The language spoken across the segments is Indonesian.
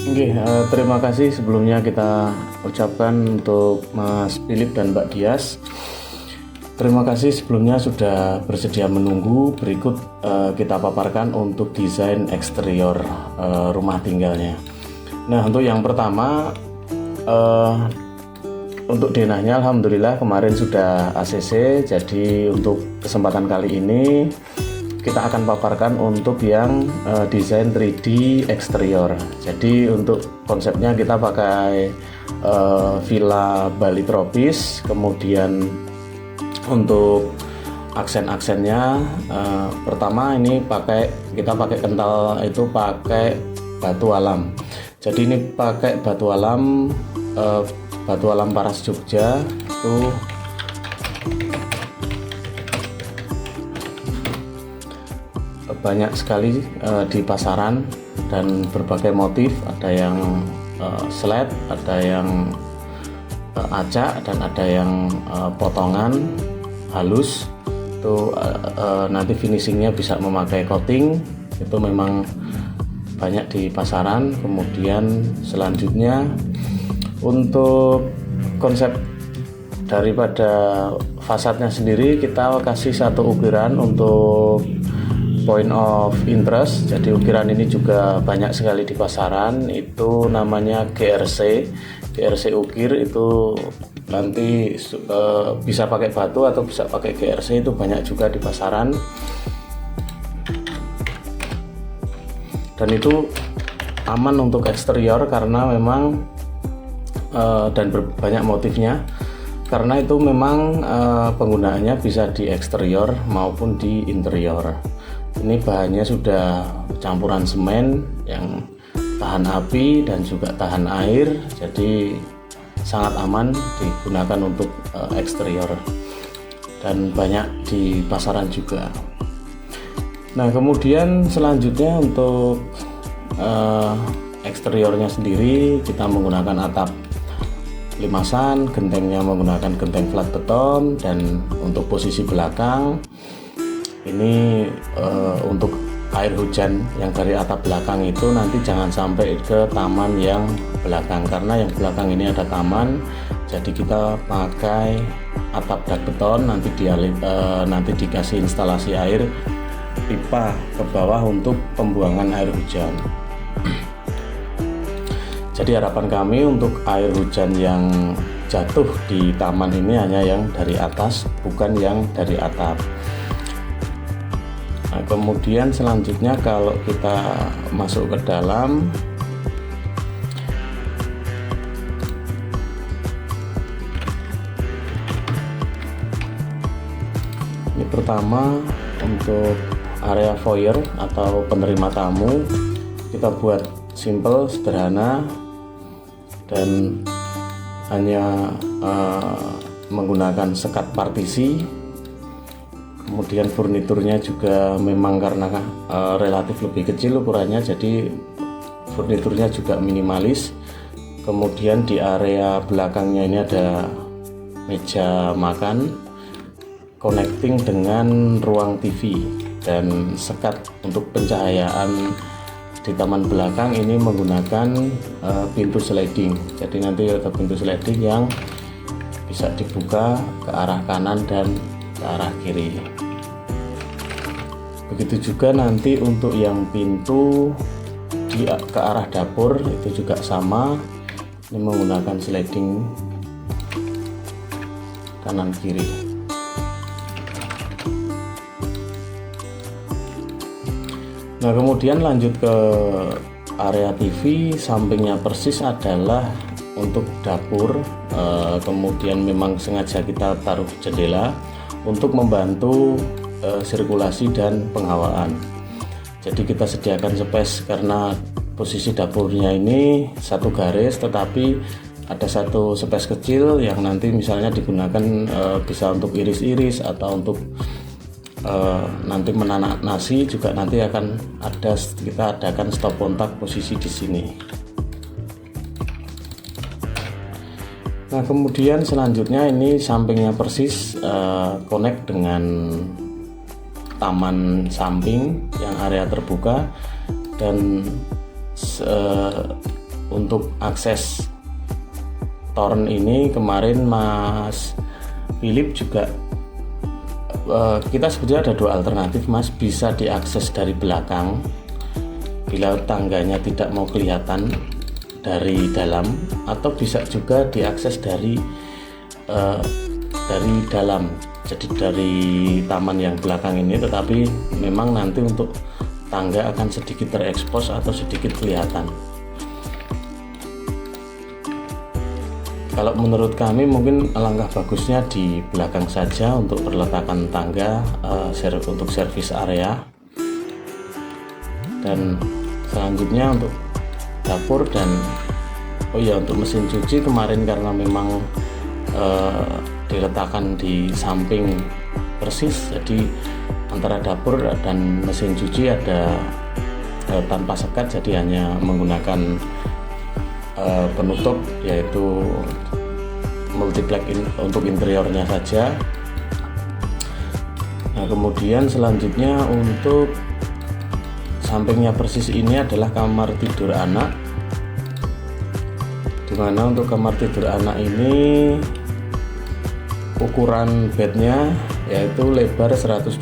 Oke, terima kasih sebelumnya kita ucapkan untuk Mas Philip dan Mbak Dias. Terima kasih sebelumnya sudah bersedia menunggu. Berikut kita paparkan untuk desain eksterior rumah tinggalnya. Nah, untuk yang pertama, untuk denahnya alhamdulillah kemarin sudah ACC. Jadi untuk kesempatan kali ini kita akan paparkan untuk yang desain 3D eksterior. Jadi untuk konsepnya kita pakai villa Bali tropis. Kemudian untuk aksen-aksennya pertama ini kita pakai kental, itu pakai batu alam. Jadi ini pakai batu alam Paras Jogja itu banyak sekali di pasaran dan berbagai motif, ada yang slat, ada yang acak, dan ada yang potongan halus. Itu nanti finishingnya bisa memakai coating, itu memang banyak di pasaran. Kemudian selanjutnya untuk konsep daripada fasadnya sendiri kita kasih satu ukiran untuk point of interest. Jadi ukiran ini juga banyak sekali di pasaran, itu namanya GRC ukir. Itu nanti bisa pakai batu atau bisa pakai GRC, itu banyak juga di pasaran. Dan itu aman untuk eksterior karena memang dan banyak motifnya, karena itu memang penggunaannya bisa di eksterior maupun di interior. Ini bahannya sudah campuran semen yang tahan api dan juga tahan air, jadi sangat aman digunakan untuk eksterior dan banyak di pasaran juga. Nah, kemudian selanjutnya untuk eksteriornya sendiri kita menggunakan atap limasan, gentengnya menggunakan genteng flat beton, dan untuk posisi belakang ini untuk air hujan yang dari atap belakang itu nanti jangan sampai ke taman yang belakang, karena yang belakang ini ada taman. Jadi kita pakai atap dak beton, nanti dikasih instalasi air pipa ke bawah untuk pembuangan air hujan. Jadi harapan kami untuk air hujan yang jatuh di taman ini hanya yang dari atas, bukan yang dari atap. Nah, kemudian selanjutnya kalau kita masuk ke dalam, ini pertama untuk area foyer atau penerima tamu kita buat simple, sederhana, dan hanya menggunakan sekat partisi. Kemudian furniturnya juga memang karena relatif lebih kecil ukurannya, jadi furniturnya juga minimalis. Kemudian di area belakangnya ini ada meja makan connecting dengan ruang TV, dan sekat untuk pencahayaan di taman belakang ini menggunakan pintu sliding. Jadi nanti ada pintu sliding yang bisa dibuka ke arah kanan dan ke arah kiri. Begitu juga nanti untuk yang pintu ke arah dapur itu juga sama, ini menggunakan sliding kanan kiri. Nah, kemudian lanjut ke area TV. Sampingnya persis adalah untuk dapur. Kemudian memang sengaja kita taruh jendela untuk membantu sirkulasi dan penghawaan. Jadi kita sediakan space karena posisi dapurnya ini satu garis, tetapi ada satu space kecil yang nanti misalnya digunakan bisa untuk iris-iris atau untuk nanti menanak nasi juga. Nanti akan kita adakan stop kontak posisi di sini. Nah, kemudian selanjutnya ini sampingnya persis connect dengan taman samping yang area terbuka, dan untuk akses torrent ini kemarin Mas Philip juga kita sebetulnya ada dua alternatif Mas, bisa diakses dari belakang bila tangganya tidak mau kelihatan dari dalam, atau bisa juga diakses dari dalam, jadi dari taman yang belakang ini, tetapi memang nanti untuk tangga akan sedikit terekspos atau sedikit kelihatan. Kalau menurut kami mungkin alangkah bagusnya di belakang saja untuk perletakan tangga untuk servis area. Dan selanjutnya untuk dapur dan untuk mesin cuci kemarin karena memang diletakkan di samping persis, jadi antara dapur dan mesin cuci ada tanpa sekat, jadi hanya menggunakan penutup yaitu multiplex untuk interiornya saja. Nah, kemudian selanjutnya untuk sampingnya persis ini adalah kamar tidur anak, dimana untuk kamar tidur anak ini ukuran bednya yaitu lebar 120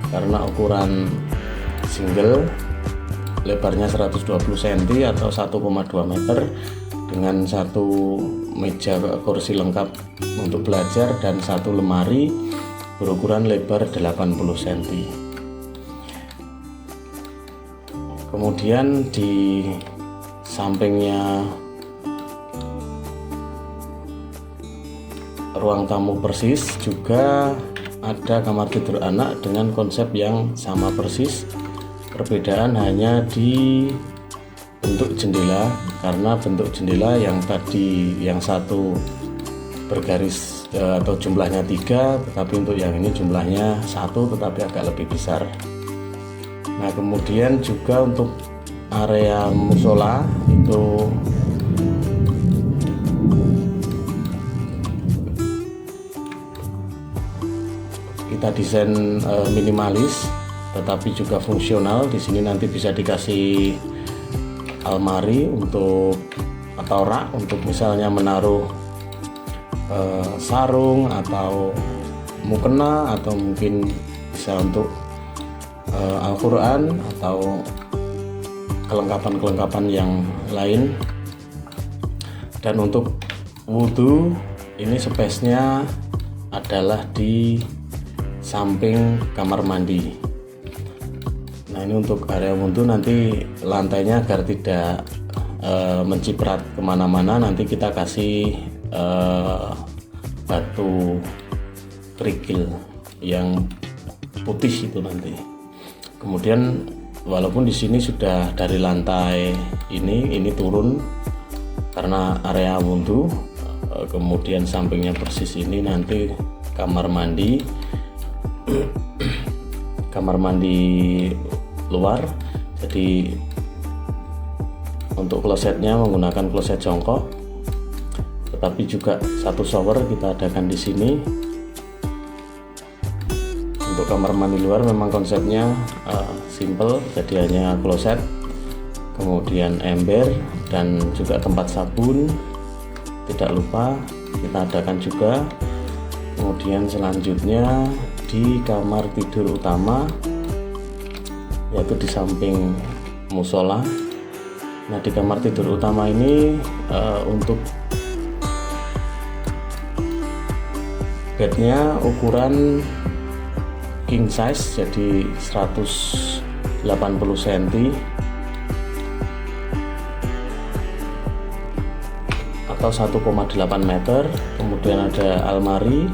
karena ukuran single, lebarnya 120 cm atau 1,2 meter, dengan satu meja kursi lengkap untuk belajar dan satu lemari berukuran lebar 80 cm. Kemudian di sampingnya ruang tamu persis juga ada kamar tidur anak dengan konsep yang sama persis. Perbedaan hanya di bentuk jendela, karena bentuk jendela yang tadi yang satu bergaris atau jumlahnya 3, tetapi untuk yang ini jumlahnya 1 tetapi agak lebih besar. Nah, kemudian juga untuk area musola itu kita desain minimalis tetapi juga fungsional. Di sini nanti bisa dikasih almari atau rak untuk misalnya menaruh sarung atau mukena, atau mungkin bisa untuk Al-Quran atau kelengkapan-kelengkapan yang lain. Dan untuk wudhu ini space-nya adalah di samping kamar mandi. Nah, ini untuk area wudhu, nanti lantainya agar tidak menciprat kemana-mana, nanti kita kasih batu kerikil yang putih itu nanti. Kemudian walaupun di sini sudah dari lantai ini turun karena area wudhu, kemudian sampingnya persis ini nanti kamar mandi luar. Jadi untuk klosetnya menggunakan kloset jongkok, tetapi juga satu shower kita adakan di sini. Untuk kamar mandi luar memang konsepnya simple, jadi hanya kloset, kemudian ember dan juga tempat sabun tidak lupa kita adakan juga. Kemudian selanjutnya di kamar tidur utama, yaitu di samping musola. Nah, di kamar tidur utama ini untuk bednya ukuran king size, jadi 180 cm atau 1,8 meter. Kemudian ada almari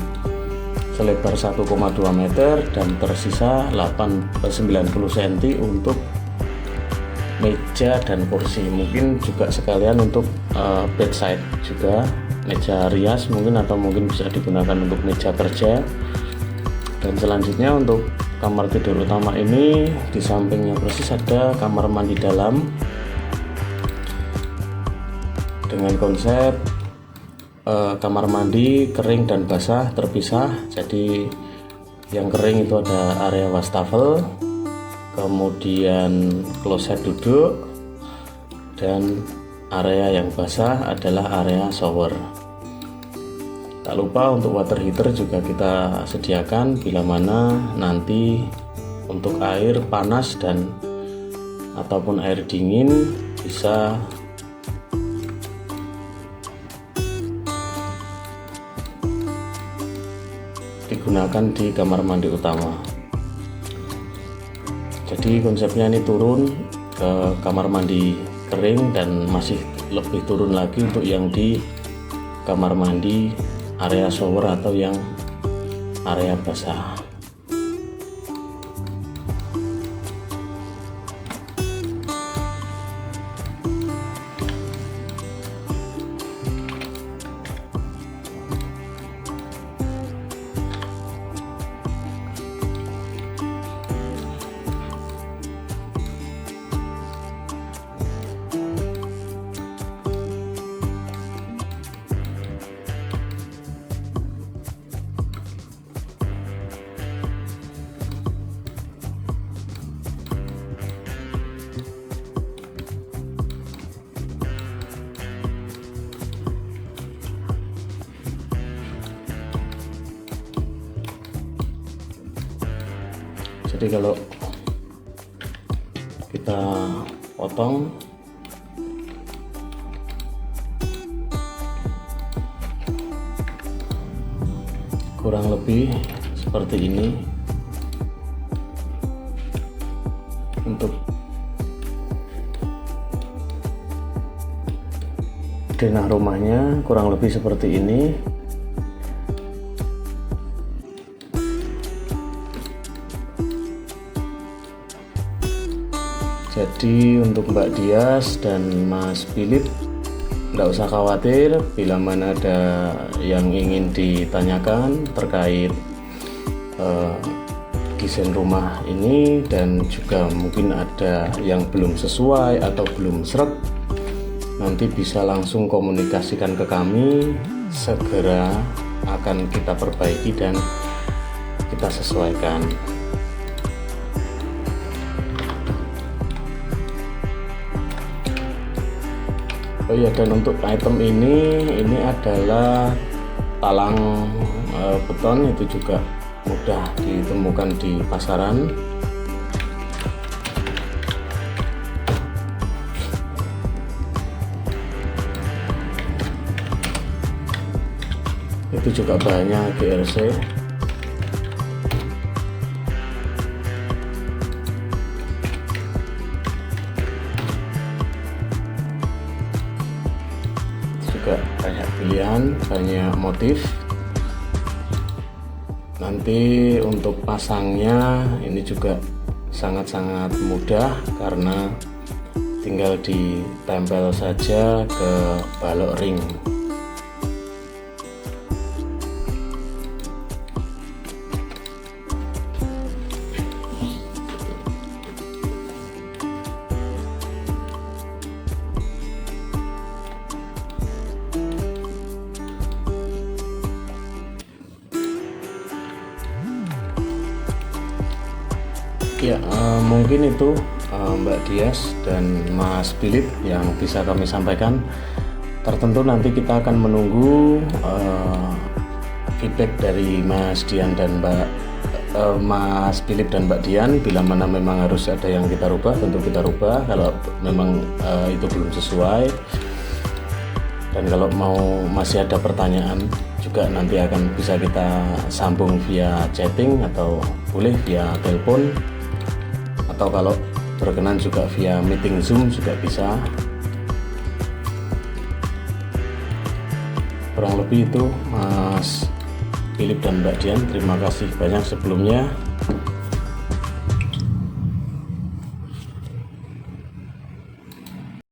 selebar 1,2 meter dan tersisa 90 cm untuk meja dan kursi. Mungkin juga sekalian untuk bedside juga, meja rias mungkin, atau mungkin bisa digunakan untuk meja kerja. Dan selanjutnya untuk kamar tidur utama ini di sampingnya persis ada kamar mandi dalam dengan konsep kamar mandi kering dan basah terpisah. Jadi yang kering itu ada area wastafel, kemudian kloset duduk, dan area yang basah adalah area shower. Tak lupa untuk water heater juga kita sediakan bila mana nanti untuk air panas dan ataupun air dingin bisa digunakan di kamar mandi utama. Jadi konsepnya ini turun ke kamar mandi kering dan masih lebih turun lagi untuk yang di kamar mandi area shower atau yang area basah. Jadi kalau kita potong kurang lebih seperti ini untuk denah rumahnya, kurang lebih seperti ini. Jadi untuk Mbak Dias dan Mas Philip nggak usah khawatir bila mana ada yang ingin ditanyakan terkait desain rumah ini, dan juga mungkin ada yang belum sesuai atau belum sreg, nanti bisa langsung komunikasikan ke kami, segera akan kita perbaiki dan kita sesuaikan. Oh iya, dan untuk item ini adalah talang beton, itu juga mudah ditemukan di pasaran. Itu juga bahannya GRC. Juga banyak pilihan, banyak motif. Nanti untuk pasangnya ini juga sangat-sangat mudah karena tinggal ditempel saja ke balok ring. Ya, mungkin itu Mbak Dias dan Mas Philip yang bisa kami sampaikan. Tertentu nanti kita akan menunggu feedback dari Mas Dian dan Mas Philip dan Mbak Dian. Bila mana memang harus ada yang kita rubah, tentu kita rubah. Kalau memang itu belum sesuai, dan kalau mau masih ada pertanyaan juga nanti akan bisa kita sambung via chatting atau boleh via telepon, atau kalau berkenan juga via meeting Zoom juga bisa. Kurang lebih itu Mas Philip dan Mbak Dian. Terima kasih banyak sebelumnya.